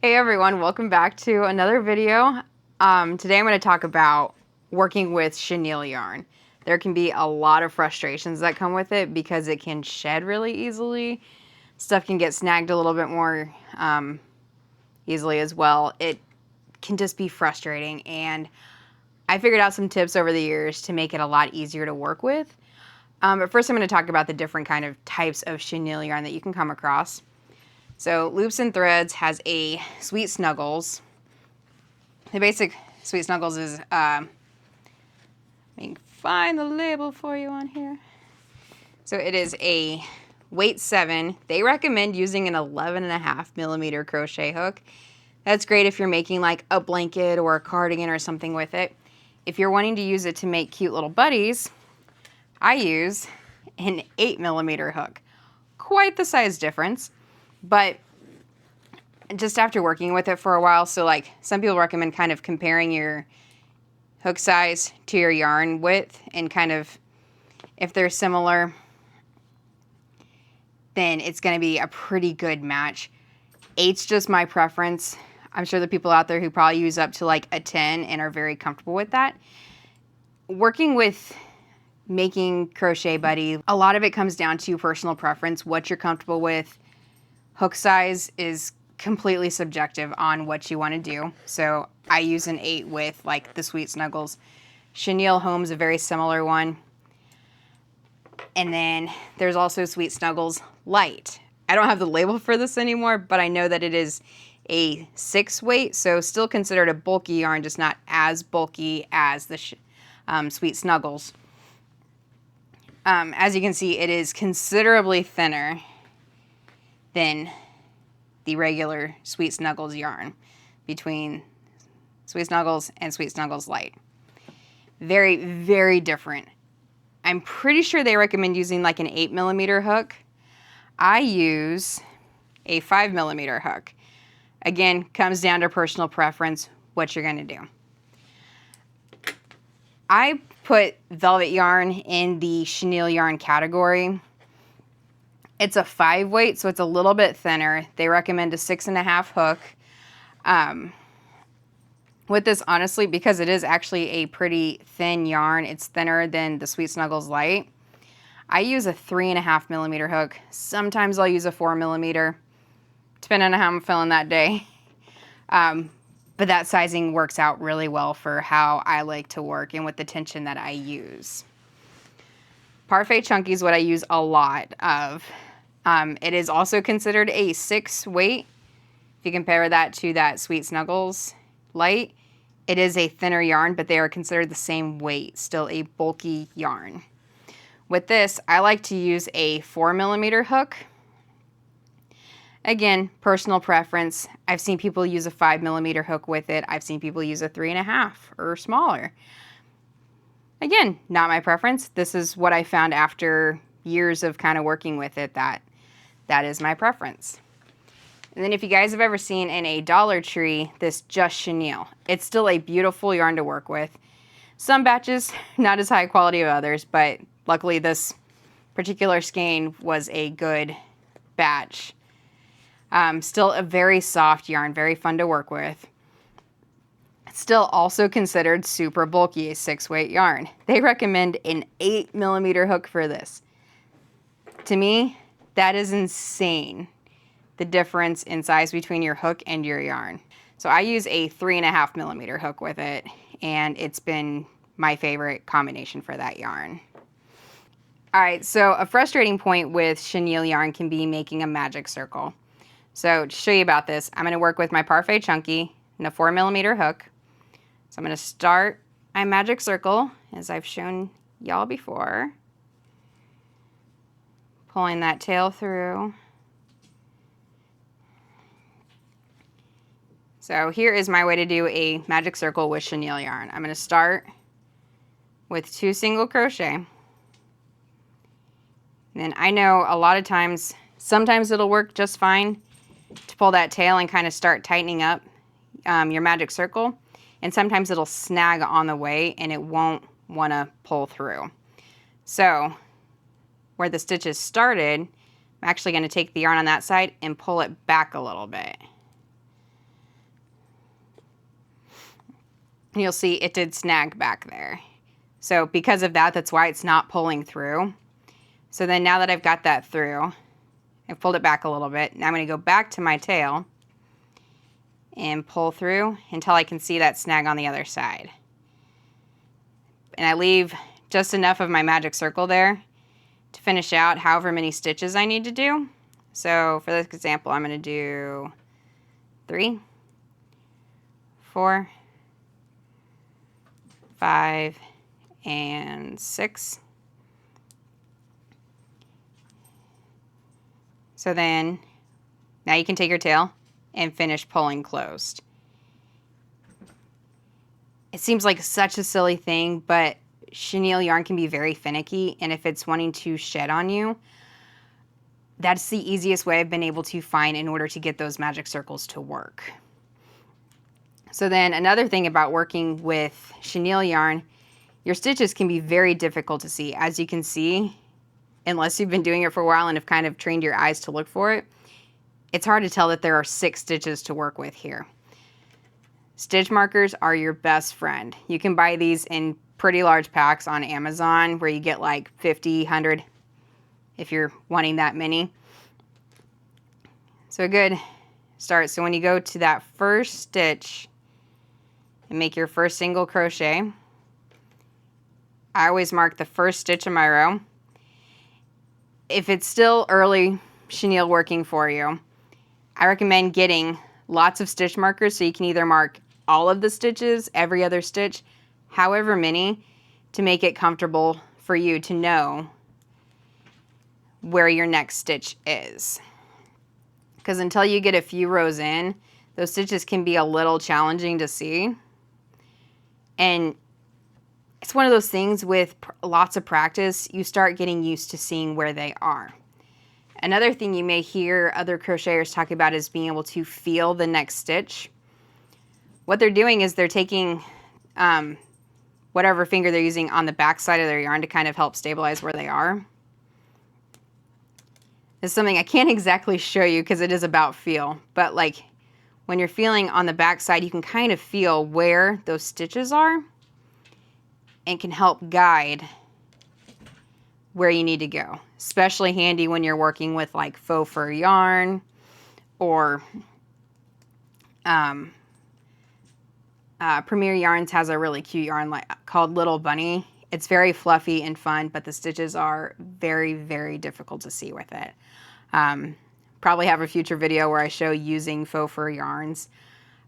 Hey everyone, welcome back to another video. Today I'm going to talk about working with chenille yarn. There can be a lot of frustrations that come with it because it can shed really easily. Stuff can get snagged a little bit more easily as well. It can just be frustrating, and I figured out some tips over the years to make it a lot easier to work with. But first I'm going to talk about the different kind of types of chenille yarn that you can come across. So Loops and Threads has a Sweet Snuggles. The basic Sweet Snuggles is, let me find the label for you on here. So it is a weight 7. They recommend using an 11.5mm crochet hook. That's great if you're making like a blanket or a cardigan or something with it. If you're wanting to use it to make cute little buddies, I use an 8mm hook. Quite the size difference. But just after working with it for a while, so like some people recommend kind of comparing your hook size to your yarn width, and kind of if they're similar, then it's going to be a pretty good match. 8's just my preference. I'm sure the people out there who probably use up to like a 10 and are very comfortable with that. Working with making crochet buddy, a lot of it comes down to personal preference, what you're comfortable with. Hook size is completely subjective on what you want to do. So I use an 8 with like the Sweet Snuggles. Chenille Home's a very similar one. And then there's also Sweet Snuggles Light. I don't have the label for this anymore, but I know that it is a 6 weight, so still considered a bulky yarn, just not as bulky as the Sweet Snuggles. As you can see, it is considerably thinner than the regular Sweet Snuggles yarn, between Sweet Snuggles and Sweet Snuggles Light. Very, very different. I'm pretty sure they recommend using like an 8mm hook. I use a 5mm hook. Again, comes down to personal preference, what you're going to do. I put velvet yarn in the chenille yarn category. It's a 5 weight, so it's a little bit thinner. They recommend a 6.5 hook. With this, honestly, because it is actually a pretty thin yarn, it's thinner than the Sweet Snuggles Light. I use a 3.5mm hook. Sometimes I'll use a 4mm, depending on how I'm feeling that day. But that sizing works out really well for how I like to work and with the tension that I use. Parfait Chunky is what I use a lot of. It is also considered a 6 weight. If you compare that to that Sweet Snuggles Light, it is a thinner yarn, but they are considered the same weight, still a bulky yarn. With this, I like to use a 4mm hook. Again, personal preference. I've seen people use a 5mm hook with it. I've seen people use a 3.5 or smaller. Again, not my preference. This is what I found after years of kind of working with it, that is my preference. And then if you guys have ever seen in a Dollar Tree this Just Chenille, it's still a beautiful yarn to work with. Some batches, not as high quality as others, but luckily this particular skein was a good batch. Still a very soft yarn, very fun to work with. Still also considered super bulky, a 6 weight yarn. They recommend an 8mm hook for this. To me, that is insane, the difference in size between your hook and your yarn. So I use a 3.5mm hook with it, and it's been my favorite combination for that yarn. All right, so a frustrating point with chenille yarn can be making a magic circle. So to show you about this, I'm going to work with my Parfait Chunky and a 4mm hook. So I'm going to start my magic circle, as I've shown y'all before. Pulling that tail through. So here is my way to do a magic circle with chenille yarn. I'm going to start with 2 single crochet. And then I know a lot of times, sometimes it'll work just fine to pull that tail and kind of start tightening up your magic circle. And sometimes it'll snag on the way and it won't want to pull through. So where the stitches started, I'm actually going to take the yarn on that side and pull it back a little bit. you'll see it did snag back there. So because of that, that's why it's not pulling through. So then now that I've got that through, I've pulled it back a little bit. Now I'm going to go back to my tail and pull through until I can see that snag on the other side. And I leave just enough of my magic circle there to finish out however many stitches I need to do. So for this example, I'm going to do 3, 4, 5, and 6. So then, now you can take your tail and finish pulling closed. It seems like such a silly thing, but chenille yarn can be very finicky, and if it's wanting to shed on you, that's the easiest way I've been able to find in order to get those magic circles to work. So then another thing about working with chenille yarn, your stitches can be very difficult to see. As you can see, unless you've been doing it for a while and have kind of trained your eyes to look for it, it's hard to tell that there are 6 stitches to work with here. Stitch markers are your best friend. You can buy these in pretty large packs on Amazon where you get like 50, 100 if you're wanting that many. So a good start. So when you go to that first stitch and make your first single crochet, I always mark the first stitch in my row. If it's still early chenille working for you, I recommend getting lots of stitch markers so you can either mark all of the stitches, every other stitch, however many, to make it comfortable for you to know where your next stitch is. Because until you get a few rows in, those stitches can be a little challenging to see. And it's one of those things with lots of practice, you start getting used to seeing where they are. Another thing you may hear other crocheters talk about is being able to feel the next stitch. What they're doing is they're taking whatever finger they're using on the back side of their yarn to kind of help stabilize where they are. It's something I can't exactly show you because it is about feel, but like when you're feeling on the back side, you can kind of feel where those stitches are and can help guide where you need to go. Especially handy when you're working with like faux fur yarn or Premier Yarns has a really cute yarn called Little Bunny. It's very fluffy and fun, but the stitches are very, very difficult to see with it. Probably have a future video where I show using faux fur yarns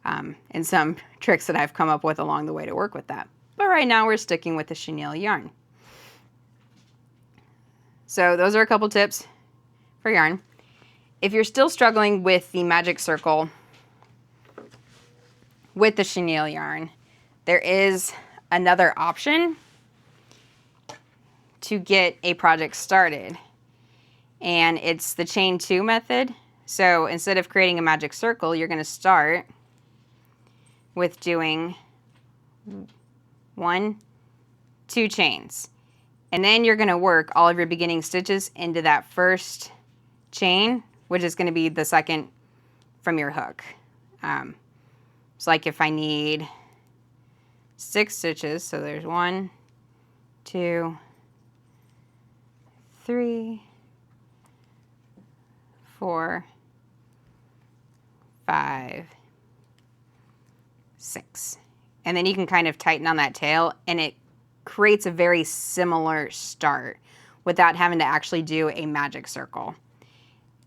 and some tricks that I've come up with along the way to work with that. But right now we're sticking with the chenille yarn. So those are a couple tips for yarn. If you're still struggling with the magic circle with the chenille yarn, there is another option to get a project started, and it's the chain 2 method. So instead of creating a magic circle, you're going to start with doing 1, 2 chains, and then you're going to work all of your beginning stitches into that first chain, which is going to be the second from your hook. So like if I need 6 stitches, so there's 1, 2, 3, 4, 5, 6. And then you can kind of tighten on that tail, and it creates a very similar start without having to actually do a magic circle.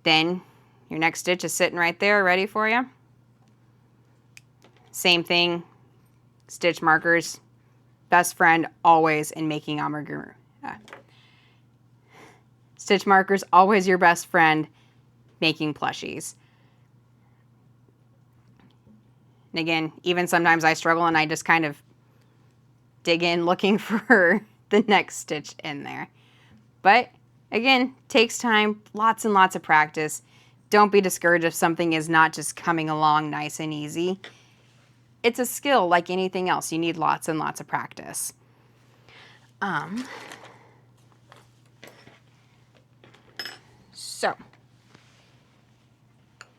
Then your next stitch is sitting right there ready for you. Same thing, stitch markers, best friend always in making amigurumi. Stitch markers, always your best friend making plushies. And again, even sometimes I struggle and I just kind of dig in looking for the next stitch in there. But again, takes time, lots and lots of practice. Don't be discouraged if something is not just coming along nice and easy. It's a skill like anything else. You need lots and lots of practice. So,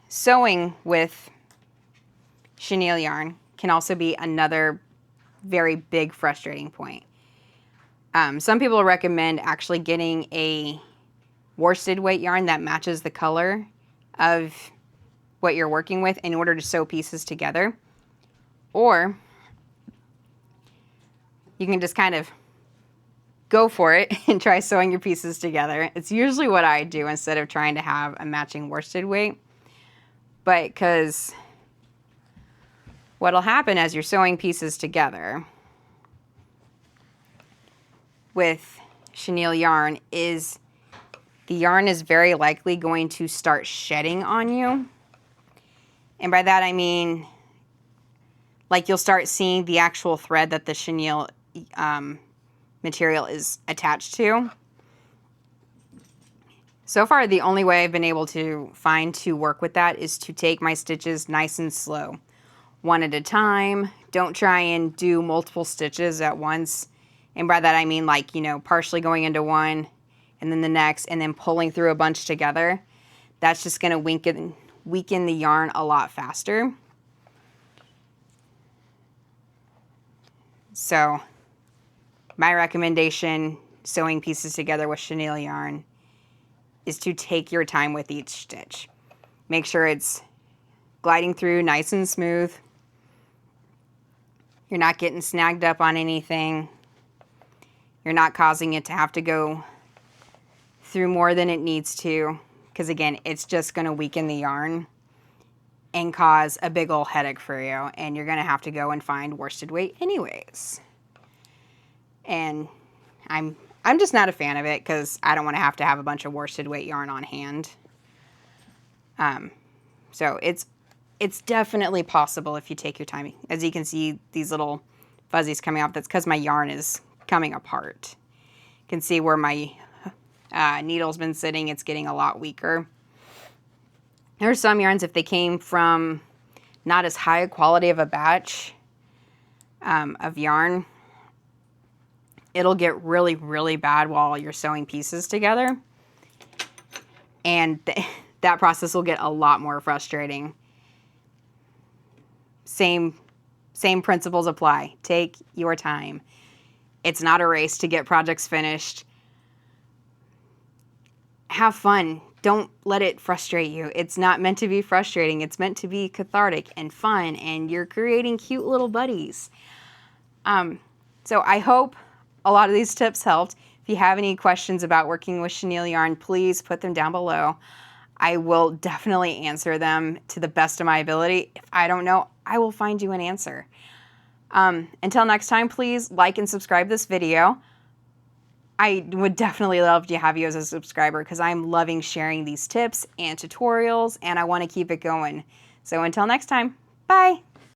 sewing with chenille yarn can also be another very big frustrating point. Some people recommend actually getting a worsted weight yarn that matches the color of what you're working with in order to sew pieces together. Or you can just kind of go for it and try sewing your pieces together. It's usually what I do instead of trying to have a matching worsted weight. But because what'll happen as you're sewing pieces together with chenille yarn is the yarn is very likely going to start shedding on you. And by that I mean, like, you'll start seeing the actual thread that the chenille material is attached to. So far, the only way I've been able to find to work with that is to take my stitches nice and slow, one at a time. Don't try and do multiple stitches at once. And by that I mean, like, you know, partially going into one and then the next and then pulling through a bunch together. That's just going to weaken the yarn a lot faster. So my recommendation sewing pieces together with chenille yarn is to take your time with each stitch. Make sure it's gliding through nice and smooth. You're not getting snagged up on anything. You're not causing it to have to go through more than it needs to, because again, it's just going to weaken the yarn and cause a big old headache for you, and you're going to have to go and find worsted weight anyways. And I'm just not a fan of it because I don't want to have a bunch of worsted weight yarn on hand. So it's definitely possible if you take your time. As you can see, these little fuzzies coming off, that's because my yarn is coming apart. You can see where my needle's been sitting, it's getting a lot weaker. There's some yarns, if they came from not as high a quality of a batch of yarn, it'll get really, really bad while you're sewing pieces together. And that process will get a lot more frustrating. Same principles apply. Take your time. It's not a race to get projects finished. Have fun. Don't let it frustrate you. It's not meant to be frustrating. It's meant to be cathartic and fun, and you're creating cute little buddies. So I hope a lot of these tips helped. If you have any questions about working with chenille yarn, please put them down below. I will definitely answer them to the best of my ability. If I don't know, I will find you an answer. Until next time, please like and subscribe this video. I would definitely love to have you as a subscriber because I'm loving sharing these tips and tutorials, and I want to keep it going. So until next time, bye.